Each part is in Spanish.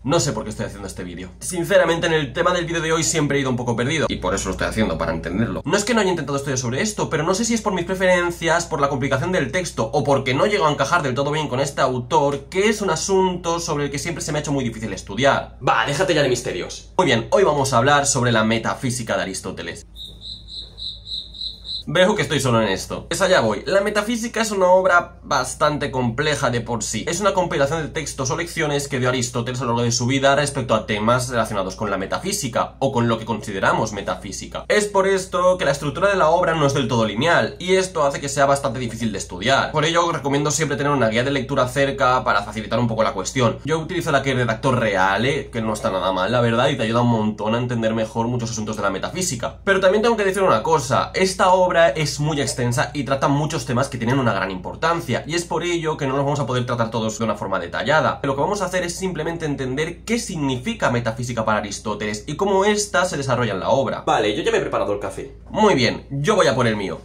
No sé por qué estoy haciendo este vídeo. Sinceramente, en el tema del vídeo de hoy siempre he ido un poco perdido, y por eso lo estoy haciendo, para entenderlo. No es que no haya intentado estudiar sobre esto, pero no sé si es por mis preferencias, por la complicación del texto, o porque no llego a encajar del todo bien con este autor, que es un asunto sobre el que siempre se me ha hecho muy difícil estudiar. Va, déjate ya de misterios. Muy bien, hoy vamos a hablar sobre la metafísica de Aristóteles. Veo que estoy solo en esto. Pues allá voy. La metafísica es una obra bastante compleja de por sí. Es una compilación de textos o lecciones que dio Aristóteles a lo largo de su vida respecto a temas relacionados con la metafísica, o con lo que consideramos metafísica. Es por esto que la estructura de la obra no es del todo lineal, y esto hace que sea bastante difícil de estudiar. Por ello, recomiendo siempre tener una guía de lectura cerca para facilitar un poco la cuestión. Yo utilizo la que Redactor Reale, que no está nada mal, la verdad, y te ayuda un montón a entender mejor muchos asuntos de la metafísica. Pero también tengo que decir una cosa, esta obra es muy extensa y trata muchos temas que tienen una gran importancia, y es por ello que no los vamos a poder tratar todos de una forma detallada. Lo que vamos a hacer es simplemente entender qué significa metafísica para Aristóteles y cómo ésta se desarrolla en la obra. Vale, yo ya me he preparado el café. Muy bien, yo voy a por el mío.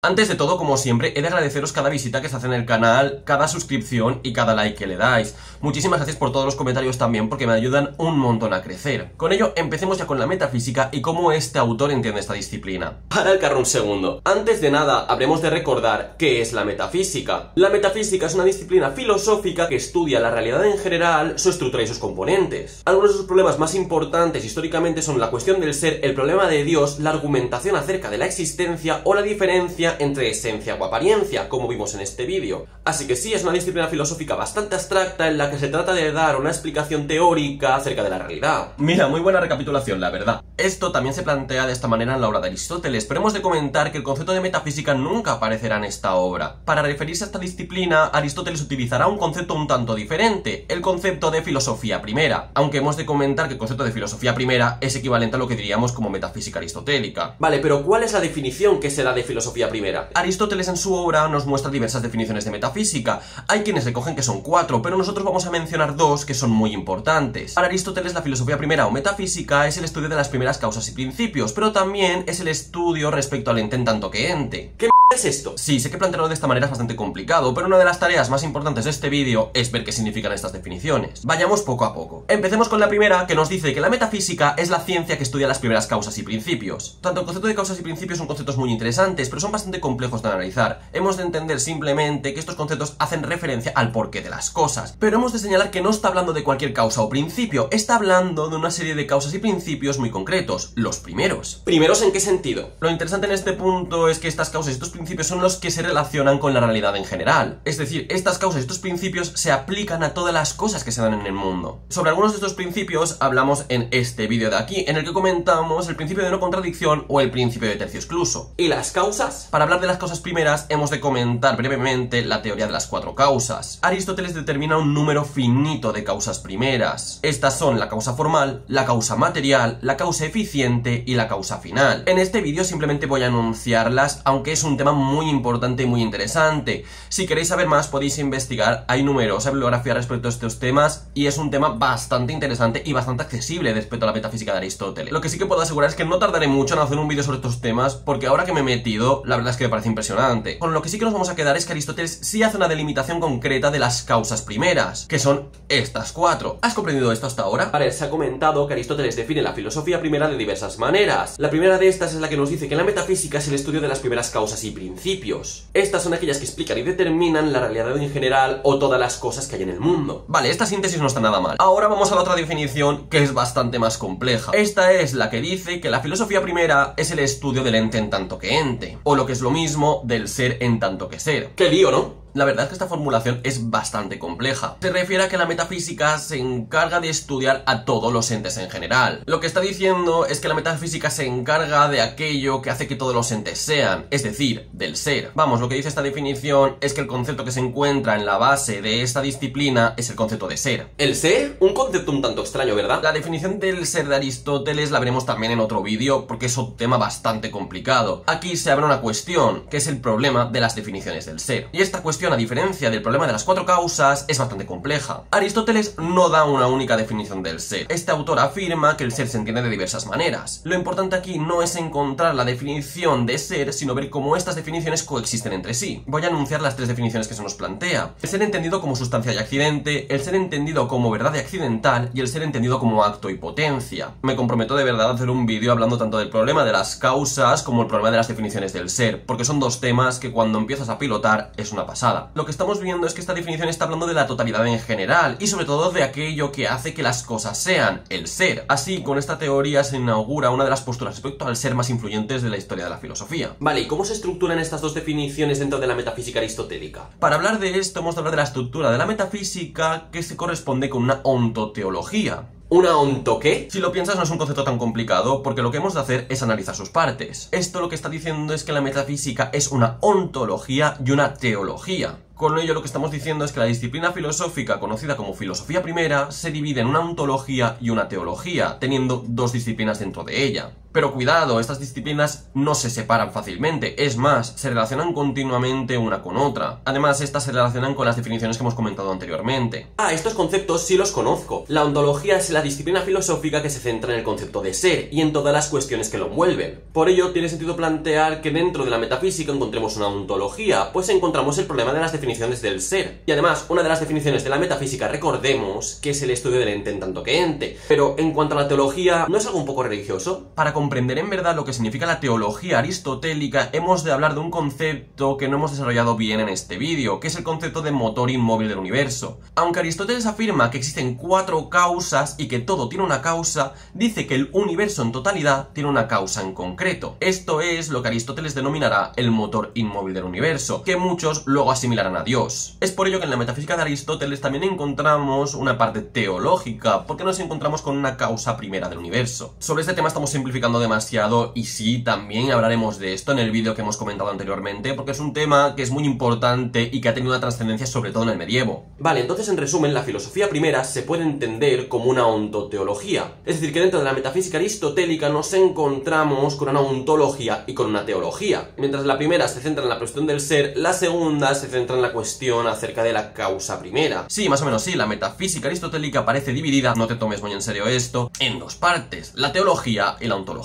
Antes de todo, como siempre, he de agradeceros cada visita que se hace en el canal, cada suscripción y cada like que le dais. Muchísimas gracias por todos los comentarios también, porque me ayudan un montón a crecer. Con ello, empecemos ya con la metafísica y cómo este autor entiende esta disciplina. Para el carro un segundo. Antes de nada, habremos de recordar qué es la metafísica. La metafísica es una disciplina filosófica que estudia la realidad en general, su estructura y sus componentes. Algunos de sus problemas más importantes históricamente son la cuestión del ser, el problema de Dios, la argumentación acerca de la existencia o la diferencia entre esencia o apariencia, como vimos en este vídeo. Así que sí, es una disciplina filosófica bastante abstracta en la que se trata de dar una explicación teórica acerca de la realidad. Mira, muy buena recapitulación, la verdad. Esto también se plantea de esta manera en la obra de Aristóteles, pero hemos de comentar que el concepto de metafísica nunca aparecerá en esta obra. Para referirse a esta disciplina, Aristóteles utilizará un concepto un tanto diferente, el concepto de filosofía primera, aunque hemos de comentar que el concepto de filosofía primera es equivalente a lo que diríamos como metafísica aristotélica. Vale, pero ¿cuál es la definición que se da de filosofía primera? Aristóteles en su obra nos muestra diversas definiciones de metafísica. Hay quienes recogen que son 4, pero nosotros vamos a mencionar 2 que son muy importantes. Para Aristóteles, la filosofía primera o metafísica es el estudio de las primeras causas y principios, pero también es el estudio respecto al ente en tanto que ente. ¿Qué es esto? Sí, sé que plantearlo de esta manera es bastante complicado, pero una de las tareas más importantes de este vídeo es ver qué significan estas definiciones. Vayamos poco a poco. Empecemos con la primera, que nos dice que la metafísica es la ciencia que estudia las primeras causas y principios. Tanto el concepto de causas y principios son conceptos muy interesantes, pero son bastante complejos de analizar. Hemos de entender simplemente que estos conceptos hacen referencia al porqué de las cosas, pero hemos de señalar que no está hablando de cualquier causa o principio, está hablando de una serie de causas y principios muy concretos, los primeros. ¿Primeros en qué sentido? Lo interesante en este punto es que estas causas y estos principios son los que se relacionan con la realidad en general. Es decir, estas causas y estos principios se aplican a todas las cosas que se dan en el mundo. Sobre algunos de estos principios hablamos en este vídeo de aquí, en el que comentamos el principio de no contradicción o el principio de tercio excluso. ¿Y las causas? Para hablar de las causas primeras, hemos de comentar brevemente la teoría de las 4 causas. Aristóteles determina un número finito de causas primeras. Estas son la causa formal, la causa material, la causa eficiente y la causa final. En este vídeo simplemente voy a anunciarlas, aunque es un tema muy importante y muy interesante. Si queréis saber más podéis investigar, hay numerosa bibliografía respecto a estos temas y es un tema bastante interesante y bastante accesible respecto a la metafísica de Aristóteles. Lo que sí que puedo asegurar es que no tardaré mucho en hacer un vídeo sobre estos temas, porque ahora que me he metido, la verdad es que me parece impresionante. Con lo que sí que nos vamos a quedar es que Aristóteles sí hace una delimitación concreta de las causas primeras, que son estas 4. ¿Has comprendido esto hasta ahora? Vale, se ha comentado que Aristóteles define la filosofía primera de diversas maneras. La primera de estas es la que nos dice que la metafísica es el estudio de las primeras causas y principios. Estas son aquellas que explican y determinan la realidad en general o todas las cosas que hay en el mundo. Vale, esta síntesis no está nada mal. Ahora vamos a la otra definición, que es bastante más compleja. Esta es la que dice que la filosofía primera es el estudio del ente en tanto que ente, o lo que es lo mismo, del ser en tanto que ser. ¡Qué lío!, ¿no? La verdad es que esta formulación es bastante compleja. Se refiere a que la metafísica se encarga de estudiar a todos los entes en general. Lo que está diciendo es que la metafísica se encarga de aquello que hace que todos los entes sean, es decir, del ser. Vamos, lo que dice esta definición es que el concepto que se encuentra en la base de esta disciplina es el concepto de ser. ¿El ser? Un concepto un tanto extraño, ¿verdad? La definición del ser de Aristóteles la veremos también en otro vídeo, porque es un tema bastante complicado. Aquí se abre una cuestión, que es el problema de las definiciones del ser. Y esta cuestión definición, a diferencia del problema de las cuatro causas, es bastante compleja. Aristóteles no da una única definición del ser. Este autor afirma que el ser se entiende de diversas maneras. Lo importante aquí no es encontrar la definición de ser, sino ver cómo estas definiciones coexisten entre sí. Voy a anunciar las tres definiciones que se nos plantea. El ser entendido como sustancia y accidente, el ser entendido como verdad y accidental, y el ser entendido como acto y potencia. Me comprometo de verdad a hacer un vídeo hablando tanto del problema de las causas como el problema de las definiciones del ser, porque son dos temas que cuando empiezas a pilotar es una pasada. Lo que estamos viendo es que esta definición está hablando de la totalidad en general, y sobre todo de aquello que hace que las cosas sean, el ser. Así, con esta teoría se inaugura una de las posturas respecto al ser más influyentes de la historia de la filosofía. Vale, ¿y cómo se estructuran estas dos definiciones dentro de la metafísica aristotélica? Para hablar de esto hemos de hablar de la estructura de la metafísica, que se corresponde con una ontoteología. ¿Una onto qué? Si lo piensas no es un concepto tan complicado, porque lo que hemos de hacer es analizar sus partes. Esto lo que está diciendo es que la metafísica es una ontología y una teología. Con ello lo que estamos diciendo es que la disciplina filosófica conocida como filosofía primera se divide en una ontología y una teología, teniendo dos disciplinas dentro de ella. Pero cuidado, estas disciplinas no se separan fácilmente, es más, se relacionan continuamente una con otra. Además, estas se relacionan con las definiciones que hemos comentado anteriormente. Estos conceptos sí los conozco. La ontología es la disciplina filosófica que se centra en el concepto de ser y en todas las cuestiones que lo envuelven. Por ello, tiene sentido plantear que dentro de la metafísica encontremos una ontología, pues encontramos el problema de las definiciones del ser. Y además, una de las definiciones de la metafísica, recordemos, que es el estudio del ente en tanto que ente. Pero en cuanto a la teología, ¿no es algo un poco religioso? Para comprender en verdad lo que significa la teología aristotélica, hemos de hablar de un concepto que no hemos desarrollado bien en este vídeo, que es el concepto de motor inmóvil del universo. Aunque Aristóteles afirma que existen cuatro causas y que todo tiene una causa, dice que el universo en totalidad tiene una causa en concreto. Esto es lo que Aristóteles denominará el motor inmóvil del universo, que muchos luego asimilarán a Dios. Es por ello que en la metafísica de Aristóteles también encontramos una parte teológica, porque nos encontramos con una causa primera del universo. Sobre este tema estamos simplificando demasiado y sí, también hablaremos de esto en el vídeo que hemos comentado anteriormente, porque es un tema que es muy importante y que ha tenido una trascendencia sobre todo en el medievo. Vale, entonces en resumen, la filosofía primera se puede entender como una ontoteología. Es decir, que dentro de la metafísica aristotélica nos encontramos con una ontología y con una teología. Mientras la primera se centra en la cuestión del ser, la segunda se centra en la cuestión acerca de la causa primera. Sí, más o menos sí, la metafísica aristotélica parece dividida, no te tomes muy en serio esto, en dos partes, la teología y la ontología.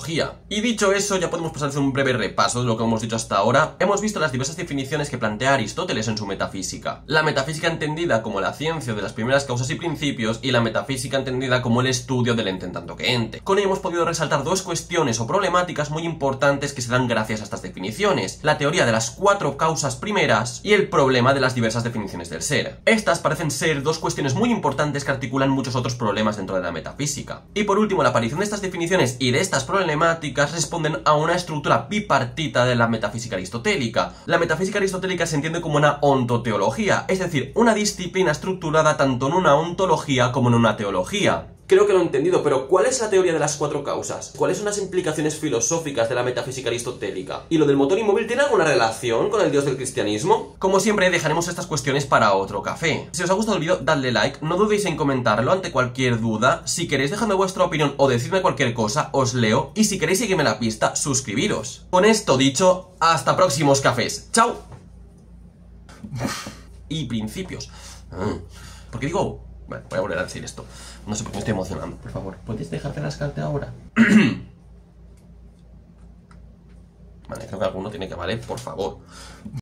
Y dicho eso, ya podemos pasar a hacer un breve repaso de lo que hemos dicho hasta ahora. Hemos visto las diversas definiciones que plantea Aristóteles en su metafísica. La metafísica entendida como la ciencia de las primeras causas y principios, y la metafísica entendida como el estudio del ente en tanto que ente. Con ello hemos podido resaltar dos cuestiones o problemáticas muy importantes que se dan gracias a estas definiciones: la teoría de las cuatro causas primeras y el problema de las diversas definiciones del ser. Estas parecen ser dos cuestiones muy importantes que articulan muchos otros problemas dentro de la metafísica. Y por último, la aparición de estas definiciones y de estas problemáticas responden a una estructura bipartita de la metafísica aristotélica. La metafísica aristotélica se entiende como una ontoteología, es decir, una disciplina estructurada tanto en una ontología como en una teología. Creo que lo he entendido, pero ¿cuál es la teoría de las cuatro causas? ¿Cuáles son las implicaciones filosóficas de la metafísica aristotélica? ¿Y lo del motor inmóvil tiene alguna relación con el dios del cristianismo? Como siempre, dejaremos estas cuestiones para otro café. Si os ha gustado el vídeo, dadle like, no dudéis en comentarlo ante cualquier duda. Si queréis, dejadme vuestra opinión o decidme cualquier cosa, os leo. Y si queréis seguirme la pista, suscribiros. Con esto dicho, hasta próximos cafés. ¡Chao! Y principios. ¿Por qué digo? Bueno, voy a volver a decir esto. No sé por qué me estoy emocionando. Por favor, ¿puedes dejarte rascarte ahora? Vale, creo que alguno tiene que valer, por favor.